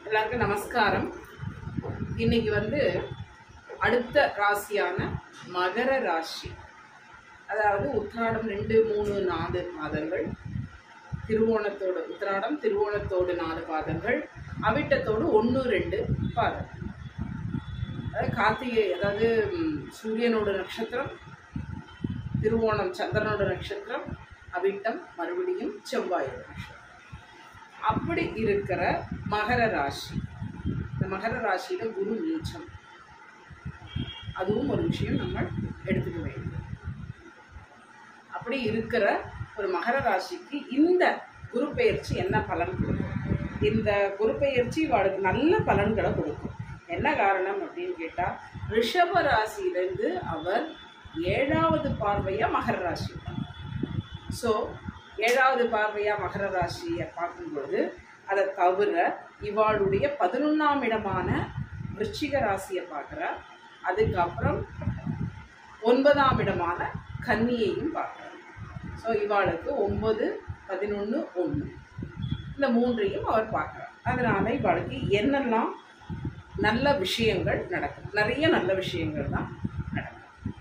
எல்லாருக்கும் நமஸ்காரம். இன்னைக்கு அடுத்த ராசியான மகர ராசி, அதாவது உத்திராடம் 2, 3, 4 பாதங்கள், திருவோணத்தோடு உத்திராடம், திருவோணத்தோடு 4 பாதங்கள், அவிட்டத்தோடு 1, 2 பாதங்கள். அதாவது கார்த்திகை, அதாவது சூரியனோட நட்சத்திரம், திருவோணம் சந்திரனோட நட்சத்திரம், அவிட்டம் மறுபடியும் செவ்வாயோட நட்சத்திரம். அப்படி இருக்கிற மகர ராசி, இந்த மகர ராசியில குரு நீச்சம், அதுவும் ஒரு விஷயம் நம்ம எடுத்துக்க வேண்டும். அப்படி இருக்கிற ஒரு மகர ராசிக்கு இந்த குரு பெயர்ச்சி என்ன பலன் கொடுக்கும்? இந்த குரு பெயர்ச்சி அவளுக்கு நல்ல பலன்களை கொடுக்கும். என்ன காரணம் அப்படின்னு கேட்டால், ரிஷப ராசியிலேருந்து அவர் 7வது பார்வையாக மகர ராசி. ஸோ 7வது பார்வையாக மகர ராசியை பார்க்கும்பொழுது, அதை தவிர இவாளுடைய 11ஆம் இடமான விருச்சிக ராசியை பார்க்குறார். அதுக்கப்புறம் 9ஆம் இடமான கன்னியையும் பார்க்குறார். ஸோ இவாளுக்கு 9, 11, 1 இந்த 3ஐயும் அவர் பார்க்குறார். அதனால் இவாளுக்கு என்னெல்லாம் நல்ல விஷயங்கள் நடக்கும்? நிறைய நல்ல விஷயங்கள் தான் நடக்கும்.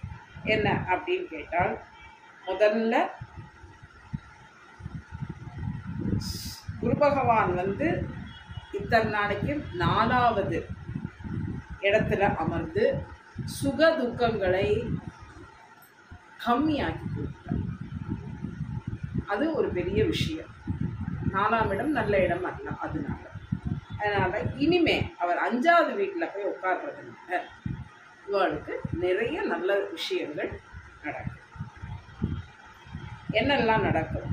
என்ன அப்படின்னு கேட்டால், முதல்ல குரு பகவான் இத்தனை நாளைக்கு 4வது இடத்துல அமர்ந்து சுக துக்கங்களை கம்மியாக்கி கொடுத்தார். அது ஒரு பெரிய விஷயம். 4ஆம் இடம் நல்ல இடம் அல்ல. அதனால இனிமே அவர் 5வது வீட்டில் போய் உட்கார்றதுனால இவளுக்கு நிறைய நல்ல விஷயங்கள் நடக்கும். என்னெல்லாம் நடக்கும்?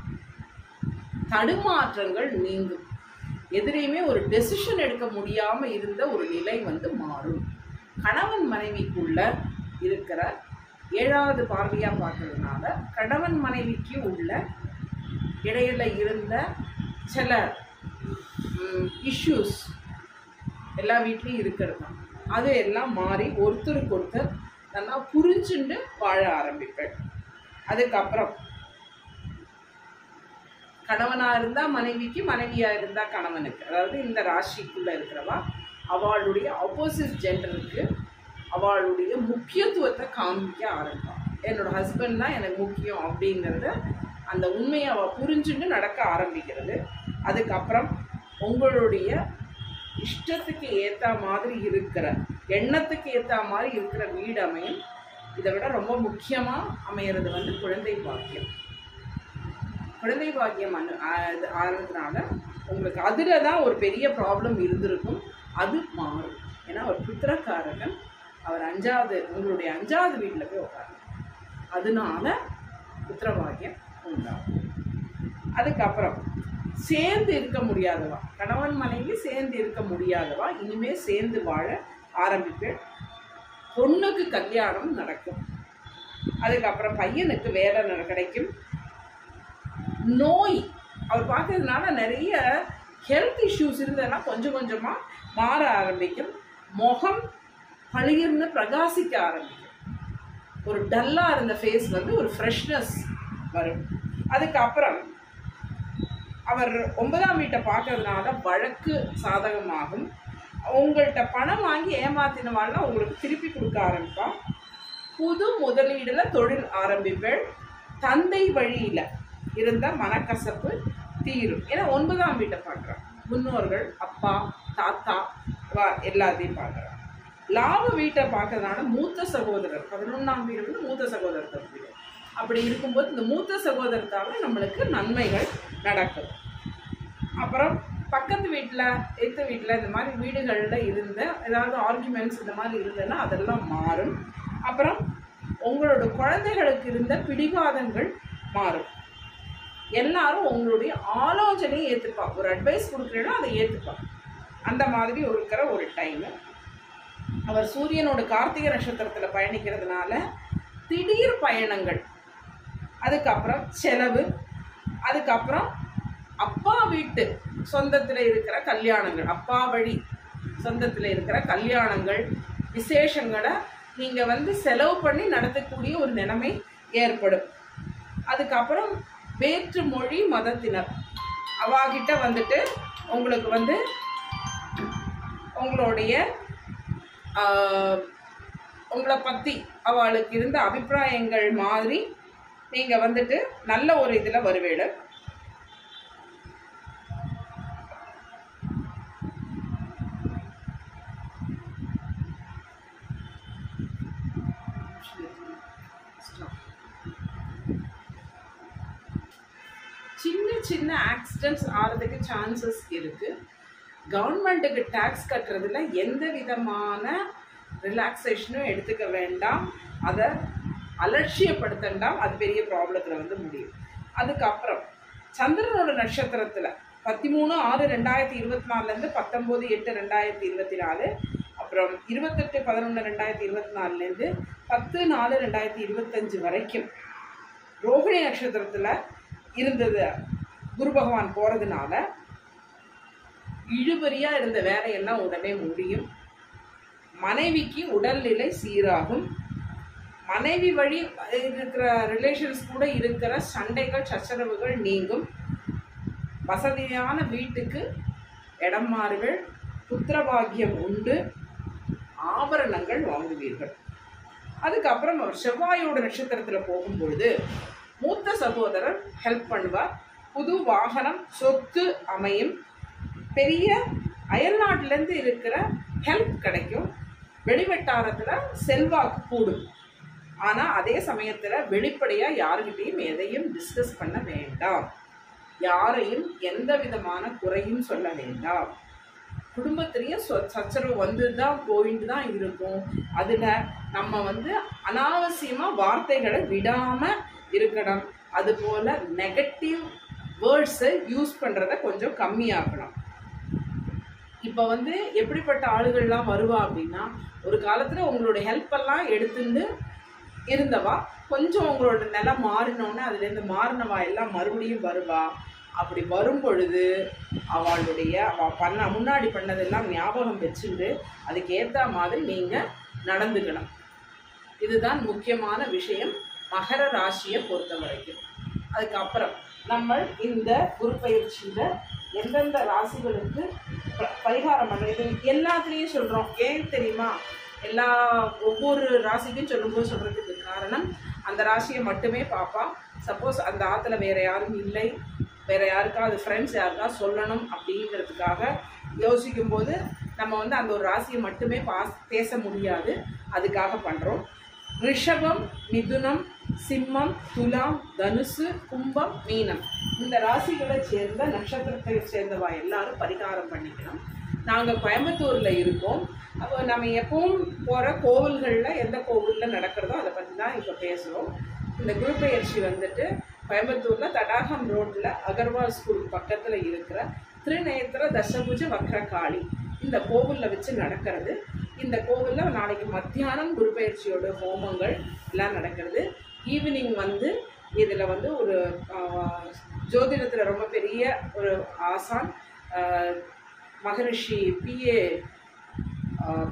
தடுமாற்றங்கள் நீங்கும். எதிரையுமே ஒரு டெசிஷன் எடுக்க முடியாமல் இருந்த ஒரு நிலை மாறும். கணவன் மனைவிக்குள்ள இருக்கிற 7வது பார்வையாக பார்க்கறதுனால கணவன் மனைவிக்கு உள்ள இடையில இருந்த சில இஷ்யூஸ் எல்லா வீட்லேயும் இருக்கிறது தான். அது எல்லாம் மாறி ஒருத்தருக்கு ஒருத்தர் நல்லா புரிஞ்சுண்டு வாழ ஆரம்பிப்பேன். அதுக்கப்புறம் கணவனாக இருந்தால் மனைவிக்கு, மனைவியாக இருந்தால் கணவனுக்கு, அதாவது இந்த ராசிக்குள்ளே இருக்கிறவா அவளுடைய ஆப்போசிட் ஜெண்டருக்கு அவளுடைய முக்கியத்துவத்தை காமிக்க ஆரம்பிப்பாள். என்னோடய ஹஸ்பண்ட் தான் எனக்கு முக்கியம் அப்படிங்கிறத, அந்த உண்மையை அவள் புரிஞ்சுட்டு நடக்க ஆரம்பிக்கிறது. அதுக்கப்புறம் உங்களுடைய இஷ்டத்துக்கு ஏற்ற மாதிரி இருக்கிற, எண்ணத்துக்கு ஏற்ற மாதிரி இருக்கிற வீடு அமையும். இதை விட ரொம்ப முக்கியமாக அமையிறது குழந்தை பாக்கியம். குழந்தை பாக்கியம் ஆனதுனால உங்களுக்கு அதில் தான் ஒரு பெரிய ப்ராப்ளம் இருந்திருக்கும். அது மாறும். ஏன்னா ஒரு புத்திரக்காரகன் அவர் உங்களுடைய 5வது வீட்டில் போய் உட்காரு. அதனால புத்திர பாக்கியம் உண்டாகும். அதுக்கப்புறம் சேர்ந்து இருக்க முடியாதவா, கணவன் மனைவி சேர்ந்து இருக்க முடியாதவா இனிமேல் சேர்ந்து வாழ ஆரம்பிப்பேன். பொண்ணுக்கு கல்யாணம் நடக்கும். அதுக்கப்புறம் பையனுக்கு வேலை கிடைக்கும். நோய் அவர் பார்க்கறதுனால நிறைய ஹெல்த் இஷ்யூஸ் இருந்ததுன்னா கொஞ்சம் கொஞ்சமாக மாற ஆரம்பிக்கும். முகம் பளிர்னு பிரகாசிக்க ஆரம்பிக்கும். ஒரு டல்லாக இருந்த ஃபேஸ் ஒரு ஃப்ரெஷ்னஸ் வரும். அதுக்கப்புறம் அவர் 9ஆம் வீட்டை பார்க்கறதுனால வழக்கு சாதகமாகும். உங்கள்கிட்ட பணம் வாங்கி ஏமாத்தினவாள்னா உங்களுக்கு திருப்பி கொடுக்க ஆரம்பிப்பான். புது முதலீடில் தொழில் ஆரம்பிப்பேன். தந்தை வழியில் இருந்த மனக்கசப்பு தீரும். ஏன்னா 9ஆம் வீட்டை பார்க்குறான். முன்னோர்கள், அப்பா, தாத்தா எல்லாத்தையும் பார்க்குறான். லாப வீட்டை பார்க்கறதுனால மூத்த சகோதரர், 11ஆம் வீடு மூத்த சகோதரத்தை வீடு. அப்படி இருக்கும்போது இந்த மூத்த சகோதரத்தால் நம்மளுக்கு நன்மைகள் நடக்கும். அப்புறம் பக்கத்து வீட்டில், எய்த்த வீட்டில், இந்த மாதிரி வீடுகளில் இருந்த ஏதாவது ஆர்குமெண்ட்ஸ் இந்த மாதிரி இருந்ததுன்னா அதெல்லாம் மாறும். அப்புறம் உங்களோட குழந்தைகளுக்கு இருந்த பிடிவாதங்கள் மாறும். எல்லாரும் உங்களுடைய ஆலோசனையை ஏற்றுப்பாங்க. ஒரு அட்வைஸ் கொடுக்குறேன்னா அதை ஏற்றுப்பாங்க. அந்த மாதிரி இருக்கிற ஒரு டைமு. அவர் சூரியனோட கார்த்திகை நட்சத்திரத்தில் பயணிக்கிறதுனால திடீர் பயணங்கள், அதுக்கப்புறம் செலவு, அதுக்கப்புறம் அப்பா வீட்டு சொந்தத்தில் இருக்கிற கல்யாணங்கள், அப்பா வழி சொந்தத்தில் இருக்கிற கல்யாணங்கள், விசேஷங்களை நீங்கள் செலவு பண்ணி நடத்தக்கூடிய ஒரு நிலைமை ஏற்படும். அதுக்கப்புறம் வேற்று மொழி மதத்தினர் அவாகிட்ட உங்களுக்கு உங்களுடைய உங்களை பற்றி அவளுக்கு இருந்த அபிப்பிராயங்கள் மாதிரி நீங்கள் வந்துட்டு நல்ல ஒரு இதில் வருவேள. சின்ன சின்ன ஆக்சிடென்ட்ஸ் ஆகிறதுக்கு சான்சஸ் இருக்குது. கவர்மெண்ட்டுக்கு டேக்ஸ் கட்டுறதுல எந்த விதமான ரிலாக்ஸேஷனும் எடுத்துக்க வேண்டாம், அதை அலட்சியப்படுத்தண்டாம், அது பெரிய ப்ராப்ளத்தில் வந்து முடியும். அதுக்கப்புறம் சந்திரனோட நட்சத்திரத்தில் 13/6/2024 19/8/2024, அப்புறம் 28/11/2024 10/4/2025 வரைக்கும் ரோகிணி நட்சத்திரத்தில் இருந்தது குரு பகவான் போகிறதுனால இழுபறியாக இருந்த வேலையெல்லாம் உடனே முடியும். மனைவிக்கு உடல்நிலை சீராகும். மனைவி வழி இருக்கிற ரிலேஷன்ஸ் கூட இருக்கிற சண்டைகள் சச்சரவுகள் நீங்கும். வசதியான வீட்டுக்கு இடம் மாறுகள், புத்திரபாகியம் உண்டு, ஆபரணங்கள் வாங்குவீர்கள். அதுக்கப்புறம் அவர் செவ்வாயோட நட்சத்திரத்தில் போகும்பொழுது மூத்த சகோதரர் ஹெல்ப் பண்ணுவார். புது வாகனம் சொத்து அமையும். பெரிய அயல்நாட்டிலேருந்து இருக்கிற ஹெல்ப் கிடைக்கும். வெளிவட்டாரத்தில் செல்வாக்கு கூடும். ஆனால் அதே சமயத்தில் வெளிப்படையாக யாருக்கிட்டையும் எதையும் டிஸ்கஸ் பண்ண வேண்டாம். யாரையும் எந்த விதமான குறையும் சொல்ல வேண்டாம். குடும்பத்திலையும் சச்சரவு வந்து தான் போயிட்டு தான் இருக்கும். அதில் நம்ம வந்து அனாவசியமாக வார்த்தைகளை விடாமல் இருக்கணும். அதுபோல் நெகட்டிவ் வேர்ட்ஸை யூஸ் பண்ணுறத கொஞ்சம் கம்மியாக்கணும். இப்போ வந்து எப்படிப்பட்ட ஆளுகள்லாம் வருவா அப்படின்னா, ஒரு காலத்தில் உங்களோட ஹெல்ப்பெல்லாம் எடுத்துட்டு இருந்தவா கொஞ்சம் உங்களோட நிலம் மாறினோன்னே அதுலேருந்து மாறினவா எல்லாம் மறுபடியும் வருவா. அப்படி வரும் பொழுது அவளுடைய முன்னாடி பண்ணதெல்லாம் ஞாபகம் வச்சுட்டு அதுக்கேற்ற மாதிரி நீங்கள் நடந்துக்கணும். இதுதான் முக்கியமான விஷயம் மகர ராசியை பொறுத்த வரைக்கும். அதுக்கப்புறம் நம்ம இந்த குரு பயிற்சியில் எந்தெந்த ராசிகளுக்கு பரிகாரம் பண்ணுறது எல்லாத்துலேயும் சொல்கிறோம். ஏன் தெரியுமா? ஒவ்வொரு ராசிக்கும் சொல்லும்போது சொல்கிறதுக்கு காரணம், அந்த ராசியை மட்டுமே பார்ப்பா. சப்போஸ் அந்த ஆற்றுல வேறு யாரும் இல்லை, வேறு யாருக்காவது ஃப்ரெண்ட்ஸ் யாருக்காவது சொல்லணும் அப்படிங்கிறதுக்காக யோசிக்கும்போது நம்ம வந்து அந்த ஒரு ராசியை மட்டுமே பேச முடியாது. அதுக்காக பண்ணுறோம். ரிஷபம், மிதுனம், சிம்மம், துலாம், தனுசு, கும்பம், மீனம் இந்த ராசிகளை சேர்ந்த நட்சத்திரத்தை சேர்ந்தவா எல்லாரும் பரிகாரம் பண்ணிக்கணும். நாங்கள் கோயம்புத்தூரில் இருக்கோம். அப்போ நம்ம எப்பவும் போகிற கோவில்களில் எந்த கோவிலில் நடக்கிறதோ அதை பற்றி தான் இப்போ பேசுகிறோம். இந்த குரு பயிற்சி வந்துட்டு கோயம்புத்தூரில் தடாகம் ரோட்டில் அகர்வால் ஸ்கூல் பக்கத்தில் இருக்கிற திருநேத்திர தசபுஜ வக்ரகாளி இந்த கோவிலில் வச்சு நடக்கிறது. இந்த கோவிலில் நாளைக்கு மத்தியானம் குரு பயிற்சியோட ஹோமங்கள் எல்லாம் நடக்கிறது. ஈவினிங் வந்து இதில் வந்து ஒரு ஜோதிடத்தில் ரொம்ப பெரிய ஒரு ஆசான் மகரிஷி P.A.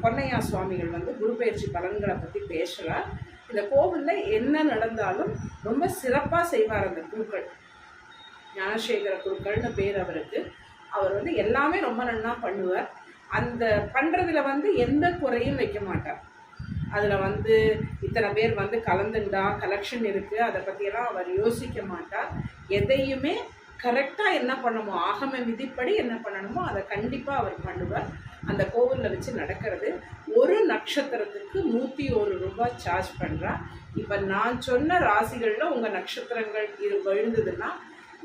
பொன்னையா சுவாமிகள் வந்து குரு பயிற்சி பலன்களை பற்றி பேசுகிறார். இந்த கோவிலில் என்ன நடந்தாலும் ரொம்ப சிறப்பாக செய்வார். அந்த குருக்கள் ஞானசேகர குருக்கள்னு பேர் அவருக்கு. அவர் வந்து எல்லாமே ரொம்ப நல்லா பண்ணுவார். அந்த பண்ணுறதுல வந்து எந்த குறையும் வைக்க மாட்டார். அதில் வந்து இத்தனை பேர் வந்து கலந்துண்டா கலெக்ஷன் இருக்குது அதை பற்றியெல்லாம் அவர் யோசிக்க மாட்டார். எதையுமே கரெக்டாக என்ன பண்ணணுமோ ஆகம விதிப்படி என்ன பண்ணணுமோ அதை கண்டிப்பாக அவர் பண்ணுவார். அந்த கோவிலில் வச்சு நடக்கிறது. ஒரு நட்சத்திரத்துக்கு 101 ரூபாய் சார்ஜ் பண்ணுறா. இப்போ நான் சொன்ன ராசிகளில் உங்கள் நட்சத்திரங்கள் இது விழுந்ததுன்னா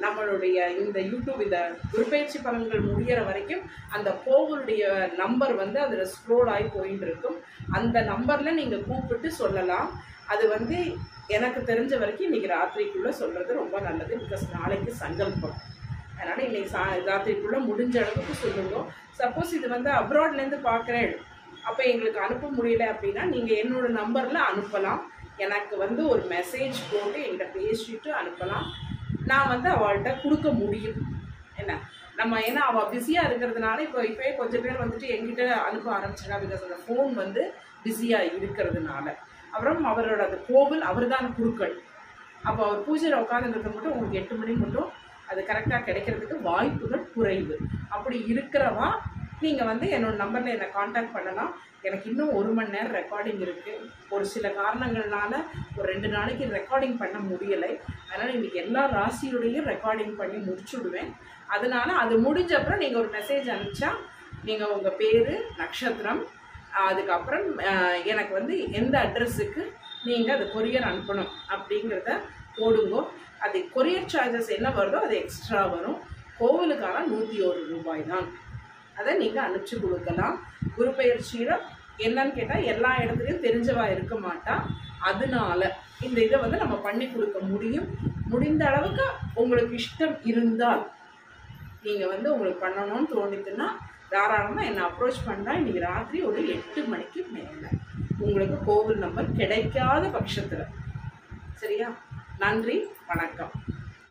நம்மளுடைய இந்த யூடியூப் இந்த குருபெயர்ச்சி பலன்கள் முடிகிற வரைக்கும் அந்த கோவிலுடைய நம்பர் வந்து அதில் ஸ்க்ரோல் ஆகி போயிட்டு இருக்கும். அந்த நம்பரில் நீங்கள் கூப்பிட்டு சொல்லலாம். அது வந்து எனக்கு தெரிஞ்ச வரைக்கும் இன்றைக்கி ராத்திரிக்குள்ளே சொல்கிறது ரொம்ப நல்லது. பிகாஸ் நாளைக்கு சங்கல்பம். அதனால் இன்றைக்கி ராத்திரிக்குள்ளே முடிஞ்ச அளவுக்கு சொல்லுங்க. சப்போஸ் இது வந்து அப்ராட்லேருந்து பார்க்குறேன் அப்போ எங்களுக்கு அனுப்ப முடியல அப்படின்னா நீங்கள் என்னோடய நம்பரில் அனுப்பலாம். எனக்கு வந்து ஒரு மெசேஜ் போட்டு என்கிட்ட பேசிட்டு அனுப்பலாம். நான் வந்து அவள்கிட்ட கொடுக்க முடியும். என்ன நம்ம ஏன்னா அவள் பிஸியாக இருக்கிறதுனால இப்போயே கொஞ்சம் பேர் வந்துட்டு எங்கிட்ட அனுப்ப ஆரம்பிச்சாங்க. பிகாஸ் அந்த ஃபோன் வந்து பிஸியாக இருக்கிறதுனால. அப்புறம் அவரோட அந்த கோவில் அவர் தான் குருக்கள். அப்போ அவர் பூஜையில் உட்காந்துருக்க மட்டும் உங்களுக்கு 8 மணி மட்டும் அது கரெக்டாக கிடைக்கிறதுக்கு வாய்ப்புகள் குறைவு. அப்படி இருக்கிறவா நீங்கள் வந்து என்னோட நம்பரில் என்னை காண்டாக்ட் பண்ணலாம். எனக்கு இன்னும் 1 மணி நேரம் ரெக்கார்டிங் இருக்குது. ஒரு சில காரணங்கள்னால ஒரு 2 நாளைக்கு ரெக்கார்டிங் பண்ண முடியலை. அதனால் இன்றைக்கி எல்லா ராசியோடையும் ரெக்கார்டிங் பண்ணி முடிச்சுடுவேன். அதனால் அது முடிஞ்ச அப்புறம் நீங்கள் ஒரு மெசேஜ் அனுப்பிச்சா நீங்கள் உங்கள் பேர், நட்சத்திரம், அதுக்கப்புறம் எனக்கு வந்து எந்த அட்ரஸுக்கு நீங்கள் அது கொரியர் அனுப்பணும் அப்படிங்கிறத போடுங்கோ. அது கொரியர் சார்ஜஸ் என்ன வருதோ அது எக்ஸ்ட்ரா வரும். கோவிலுக்கான 101 ரூபாய் தான். அதை நீங்கள் அனுப்பிச்சி கொடுக்கலாம். குரு பெயர்ச்சியில் என்னன்னு கேட்டால் எல்லா இடத்துலையும் தெரிஞ்சவா இருக்க மாட்டா. அதனால இந்த இதை வந்து நம்ம பண்ணி கொடுக்க முடியும். முடிந்த அளவுக்கு உங்களுக்கு இஷ்டம் இருந்தால் நீங்கள் வந்து உங்களுக்கு பண்ணணும்னு தோணித்துன்னா தாராளமாக என்னை அப்ரோச் பண்ணால் இன்றைக்கி ராத்திரி ஒரு 8 மணிக்கு மேலே உங்களுக்கு கோவில் நம்பர் கிடைக்காத பட்சத்தில். சரியா? நன்றி, வணக்கம்.